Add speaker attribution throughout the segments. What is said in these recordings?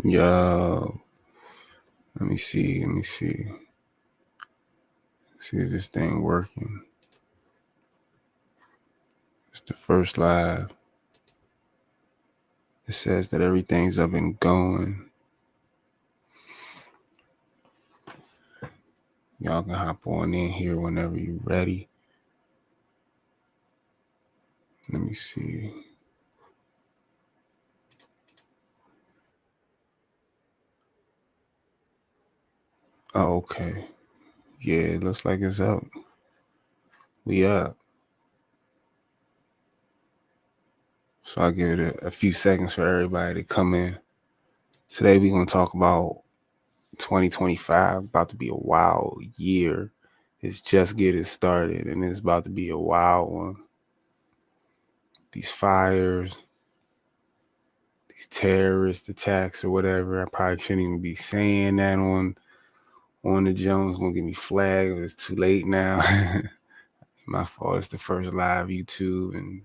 Speaker 1: Yo, let me see. See if this thing working. It's the first live. It says that everything's up and going. Y'all can hop on in here whenever you're ready. Let me see. Oh, okay. Yeah, it looks like it's up. We up. So I'll give it a few seconds for everybody to come in. Today we're going to talk about 2025, about to be a wild year. It's just getting started and it's about to be a wild one. These fires, these terrorist attacks or whatever. I probably shouldn't even be saying that on the Jones. Gonna get me flagged. It's too late now. My fault. It's the first live YouTube and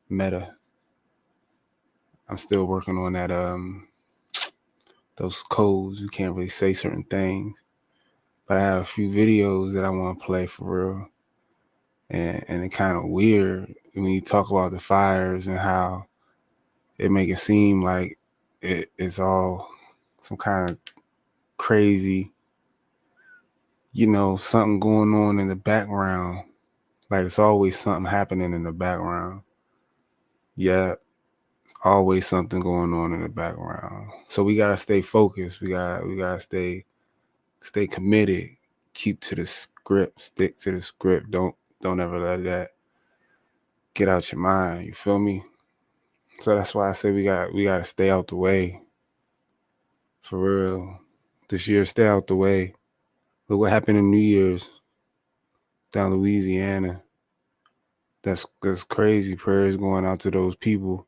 Speaker 1: Meta. I'm still working on that. Those codes. You can't really say certain things, but I have a few videos that I want to play for real. And it's kind of weird when you talk about the fires and how it make it seem like it's all some kind of crazy, something going on in the background. Like it's always something happening in the background. Yeah, always something going on in the background. So we gotta stay focused. We gotta stay committed. Keep to the script. Stick to the script. Don't ever let that get out your mind. You feel me? So that's why I say we gotta stay out the way. For real. This year, stay out the way. Look what happened in New Year's down Louisiana. That's crazy. Prayers going out to those people.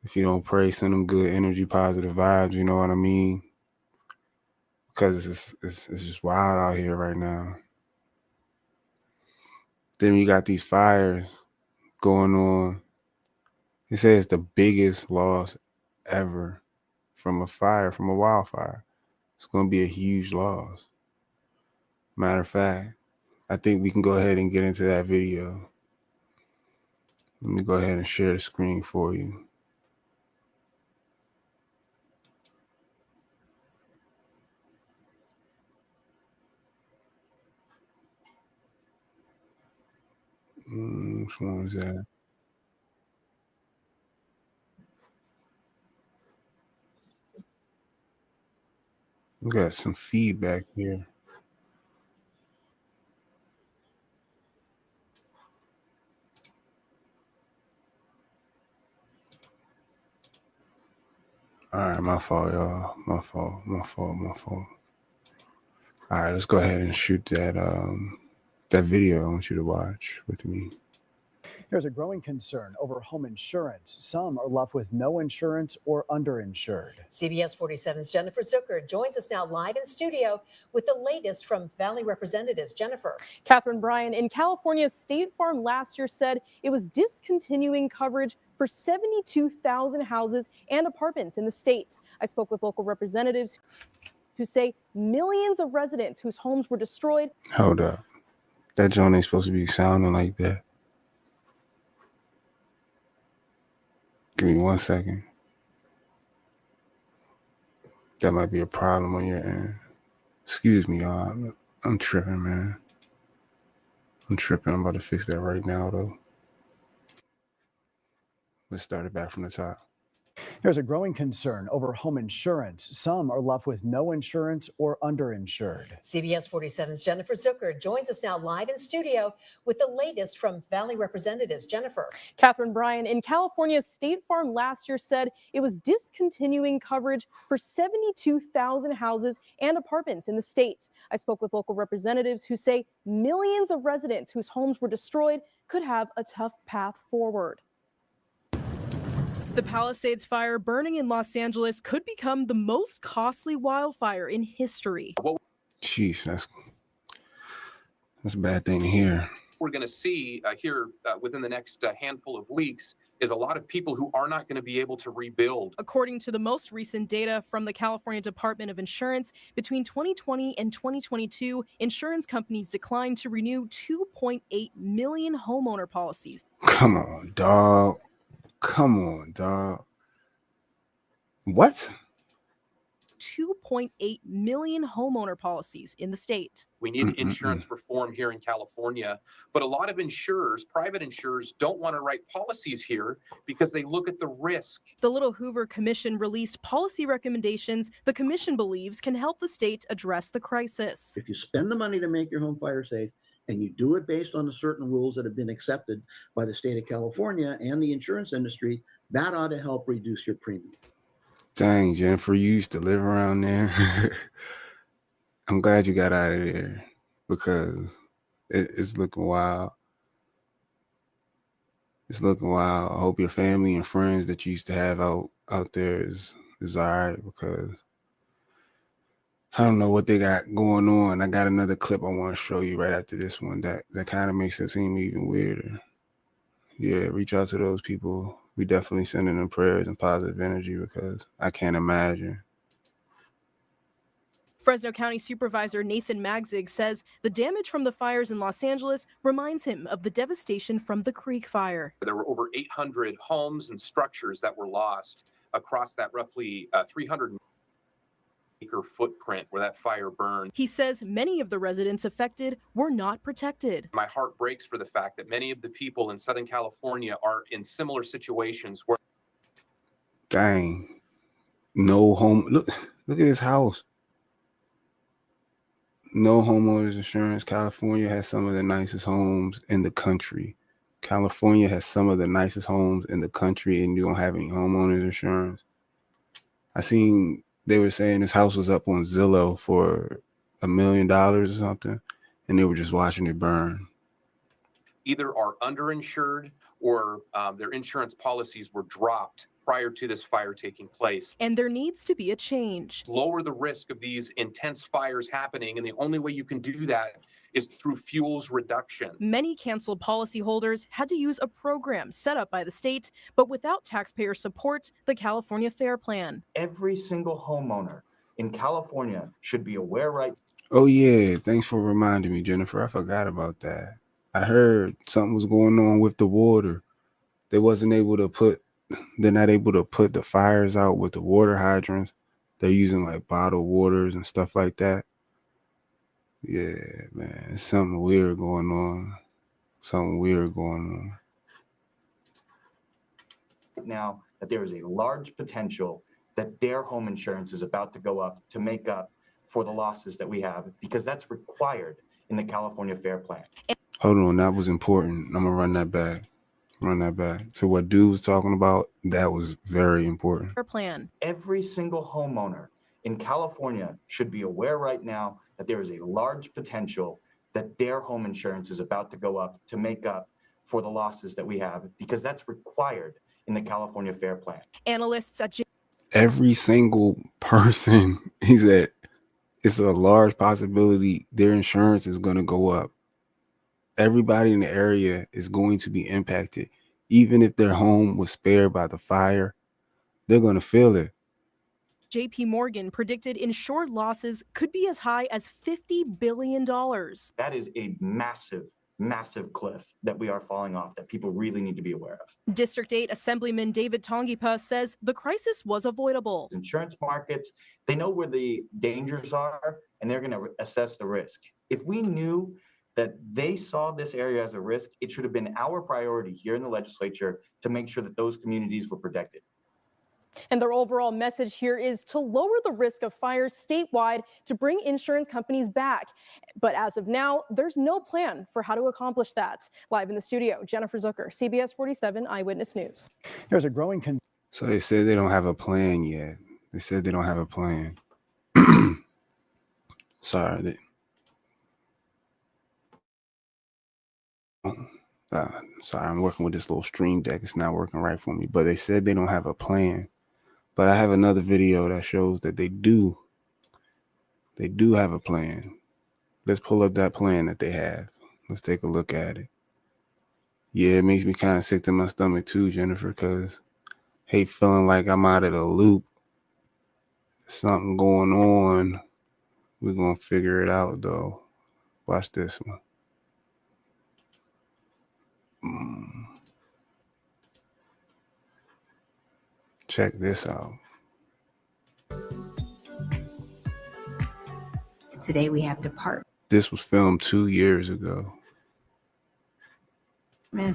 Speaker 1: If you don't pray, send them good energy, positive vibes. You know what I mean? Because it's just wild out here right now. Then you got these fires going on. They say it's the biggest loss ever from a wildfire. It's going to be a huge loss. Matter of fact, I think we can go ahead and get into that video. Let me go ahead and share the screen for you. Which one is that? We got some feedback here. All right, my fault, y'all. My fault. All right, let's go ahead and shoot that video I want you to watch with me.
Speaker 2: There's a growing concern over home insurance. Some are left with no insurance or underinsured.
Speaker 3: CBS 47's Jennifer Zucker joins us now live in studio with the latest from Valley representatives. Jennifer.
Speaker 4: Catherine Bryan, in California, State Farm last year said it was discontinuing coverage for 72,000 houses and apartments in the state. I spoke with local representatives who say millions of residents whose homes were destroyed.
Speaker 1: Hold up. That joint ain't supposed to be sounding like that. Give me 1 second. That might be a problem on your end. Excuse me, y'all. I'm tripping, man. I'm tripping. I'm about to fix that right now, though. Let's start it back from the top.
Speaker 2: There's a growing concern over home insurance. Some are left with no insurance or underinsured.
Speaker 3: CBS 47's Jennifer Zucker joins us now live in studio with the latest from Valley representatives. Jennifer.
Speaker 4: Catherine Bryan, in California, State Farm last year said it was discontinuing coverage for 72,000 houses and apartments in the state. I spoke with local representatives who say millions of residents whose homes were destroyed could have a tough path forward. The Palisades fire burning in Los Angeles could become the most costly wildfire in history.
Speaker 1: Jeez, that's a bad thing to hear.
Speaker 5: We're going to see here within the next handful of weeks is a lot of people who are not going to be able to rebuild.
Speaker 4: According to the most recent data from the California Department of Insurance, between 2020 and 2022, insurance companies declined to renew 2.8 million homeowner policies.
Speaker 1: Come on, dog. Come on, dog. What?
Speaker 4: 2.8 million homeowner policies in the state.
Speaker 5: We need insurance reform here in California, but a lot of insurers, private insurers, don't want to write policies here because they look at the risk.
Speaker 4: The Little Hoover Commission released policy recommendations the commission believes can help the state address the crisis.
Speaker 6: If you spend the money to make your home fire safe and you do it based on the certain rules that have been accepted by the state of California and the insurance industry, that ought to help reduce your premium.
Speaker 1: Dang, Jennifer, you used to live around there. I'm glad you got out of there because it's looking wild. It's looking wild. I hope your family and friends that you used to have out there is all right, because I don't know what they got going on. I got another clip I want to show you right after this one that kind of makes it seem even weirder. Yeah, reach out to those people. We definitely sending them prayers and positive energy because I can't imagine.
Speaker 4: Fresno County Supervisor Nathan Magzig says the damage from the fires in Los Angeles reminds him of the devastation from the Creek Fire.
Speaker 5: There were over 800 homes and structures that were lost across that roughly 300-acre footprint where that fire burned.
Speaker 4: He says many of the residents affected were not protected.
Speaker 5: My heart breaks for the fact that many of the people in Southern California are in similar situations where.
Speaker 1: Dang, no home. Look at this house. No homeowners insurance. California has some of the nicest homes in the country. California has some of the nicest homes in the country, and you don't have any homeowners insurance. I seen they were saying this house was up on Zillow for $1 million or something, and they were just watching it burn.
Speaker 5: Either are underinsured or their insurance policies were dropped prior to this fire taking place.
Speaker 4: And there needs to be a change.
Speaker 5: Lower the risk of these intense fires happening, and the only way you can do that is through fuels reduction.
Speaker 4: Many canceled policyholders had to use a program set up by the state, but without taxpayer support, the California Fair Plan.
Speaker 7: Every single homeowner in California should be aware right.
Speaker 1: Oh yeah, thanks for reminding me, Jennifer. I forgot about that. I heard something was going on with the water. They're not able to put the fires out with the water hydrants. They're using like bottled waters and stuff like that. Yeah, man, it's something weird going on.
Speaker 7: Now that there is a large potential that their home insurance is about to go up to make up for the losses that we have, because that's required in the California Fair Plan.
Speaker 1: Hold on, that was important. I'm gonna run that back. To what dude was talking about. That was very important.
Speaker 4: Fair Plan.
Speaker 7: Every single homeowner in California should be aware right now that there is a large potential that their home insurance is about to go up to make up for the losses that we have, because that's required in the California Fair Plan.
Speaker 4: Analysts at
Speaker 1: Every single person, he said, it's a large possibility their insurance is going to go up. Everybody in the area is going to be impacted. Even if their home was spared by the fire, they're going to feel it.
Speaker 4: JP Morgan predicted insured losses could be as high as $50 billion.
Speaker 7: That is a massive, massive cliff that we are falling off that people really need to be aware of.
Speaker 4: District 8 Assemblyman David Tongipa says the crisis was avoidable.
Speaker 7: Insurance markets, they know where the dangers are, and they're going to assess the risk. If we knew that they saw this area as a risk, it should have been our priority here in the legislature to make sure that those communities were protected.
Speaker 4: And their overall message here is to lower the risk of fires statewide to bring insurance companies back. But as of now, there's no plan for how to accomplish that. Live in the studio, Jennifer Zucker, CBS 47 Eyewitness News.
Speaker 2: There's a growing
Speaker 1: So they said they don't have a plan yet. Sorry. Sorry, I'm working with this little stream deck. It's not working right for me. But they said they don't have a plan. But I have another video that shows that they do. They do have a plan. Let's pull up that plan that they have. Let's take a look at it. Yeah, it makes me kind of sick to my stomach too, Jennifer, because hate feeling like I'm out of the loop. Something going on. We're going to figure it out, though. Watch this one. Check this out.
Speaker 8: Today we have departments
Speaker 1: This was filmed 2 years ago.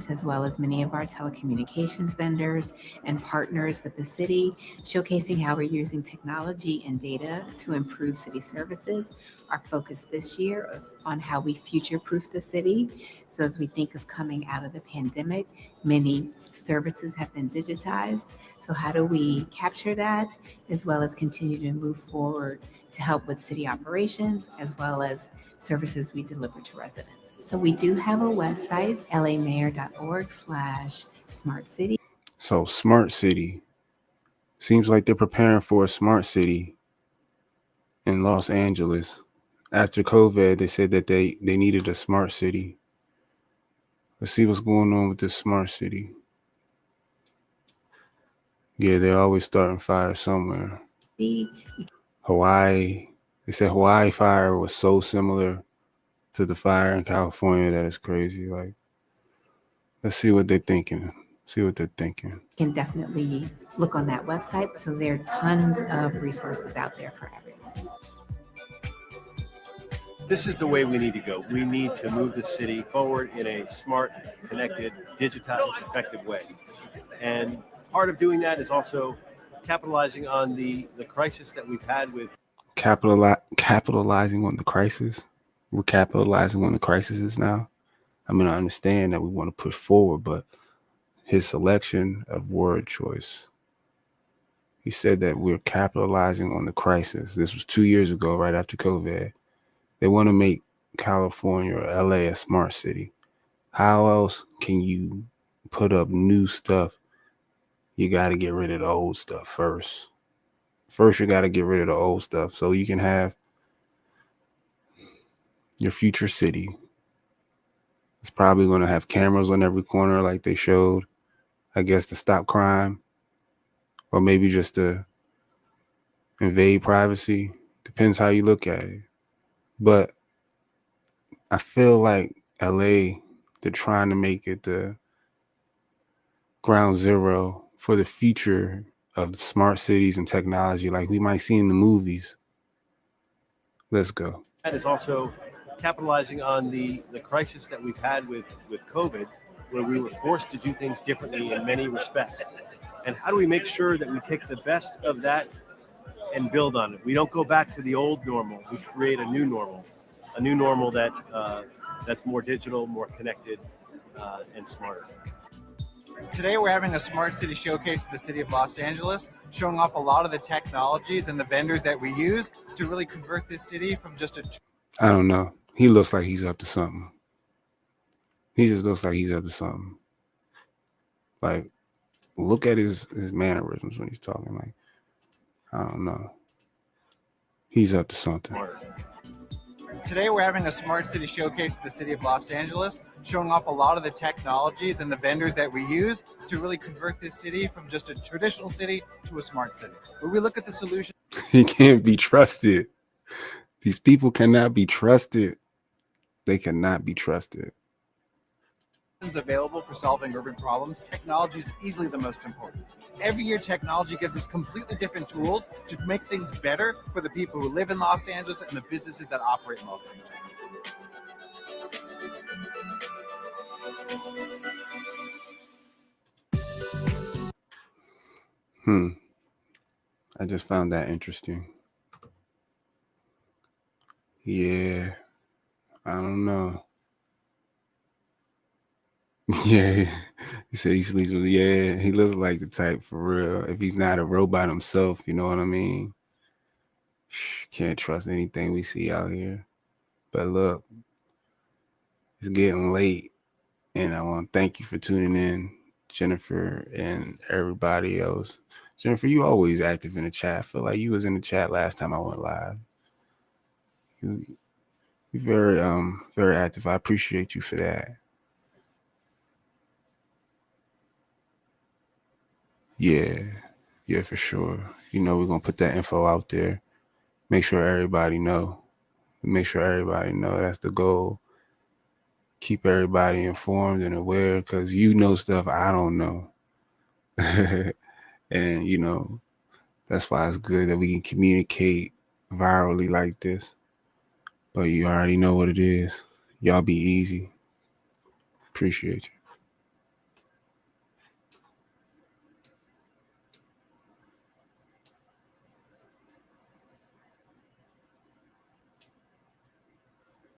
Speaker 8: as well as many of our telecommunications vendors and partners with the city, showcasing how we're using technology and data to improve city services. Our focus this year is on how we future-proof the city. So as we think of coming out of the pandemic, many services have been digitized. So how do we capture that as well as continue to move forward to help with city operations as well as services we deliver to residents? So we do have a website, lamayor.org/smart city.
Speaker 1: So, smart city. Seems like they're preparing for a smart city in Los Angeles. After COVID, they said that they needed a smart city. Let's see what's going on with this smart city. Yeah, they're always starting fires somewhere. Hawaii. They said Hawaii fire was so similar to the fire in California that it's crazy. Like, let's see what they're thinking. See what they're thinking.
Speaker 8: Can definitely look on that website. So there are tons of resources out there for everyone.
Speaker 9: This is the way we need to go. We need to move the city forward in a smart, connected, digitized, effective way. And part of doing that is also capitalizing on the crisis that we've had with
Speaker 1: Capitalizing on the crisis. We're capitalizing on the crises now. I mean, I understand that we want to push forward, but his selection of word choice. He said that we're capitalizing on the crisis. This was 2 years ago, right after COVID. They want to make California or LA a smart city. How else can you put up new stuff? You got to get rid of the old stuff first. First, you got to get rid of the old stuff so you can have your future city. It's probably going to have cameras on every corner like they showed, I guess, to stop crime, or maybe just to invade privacy. Depends how you look at it. But I feel like LA, they're trying to make it the ground zero for the future of smart cities and technology like we might see in the movies. Let's go.
Speaker 9: that is also capitalizing on the crisis that we've had with COVID, where we were forced to do things differently in many respects. And how do we make sure that we take the best of that and build on it? We don't go back to the old normal. We create a new normal that that's more digital, more connected, and smarter.
Speaker 10: Today we're having a smart city showcase at the city of Los Angeles, showing off a lot of the technologies and the vendors that we use to really convert this city from just a...
Speaker 1: I don't know. He looks like he's up to something. He just looks like he's up to something. Like, look at his mannerisms when he's talking. Like, I don't know. He's up to something.
Speaker 10: Today we're having a smart city showcase at the city of Los Angeles, showing off a lot of the technologies and the vendors that we use to really convert this city from just a traditional city to a smart city. Where we look at the solution.
Speaker 1: He can't be trusted. These people cannot be trusted. They cannot be trusted.
Speaker 10: Available for solving urban problems, technology is easily the most important. Every year, technology gives us completely different tools to make things better for the people who live in Los Angeles and the businesses that operate in Los
Speaker 1: Angeles. I just found that interesting. Yeah, I don't know. Yeah, he said he sleeps with, yeah, he looks like the type for real. If he's not a robot himself, you know what I mean? Can't trust anything we see out here. But look, it's getting late, and I want to thank you for tuning in, Jennifer and everybody else. Jennifer, you always active in the chat. I feel like you was in the chat last time I went live. You're very active. I appreciate you for that. Yeah, for sure. You know, we're gonna put that info out there. Make sure everybody know. That's the goal. Keep everybody informed and aware, because you know stuff I don't know. And you know, that's why it's good that we can communicate virally like this. But you already know what it is. Y'all be easy. Appreciate you.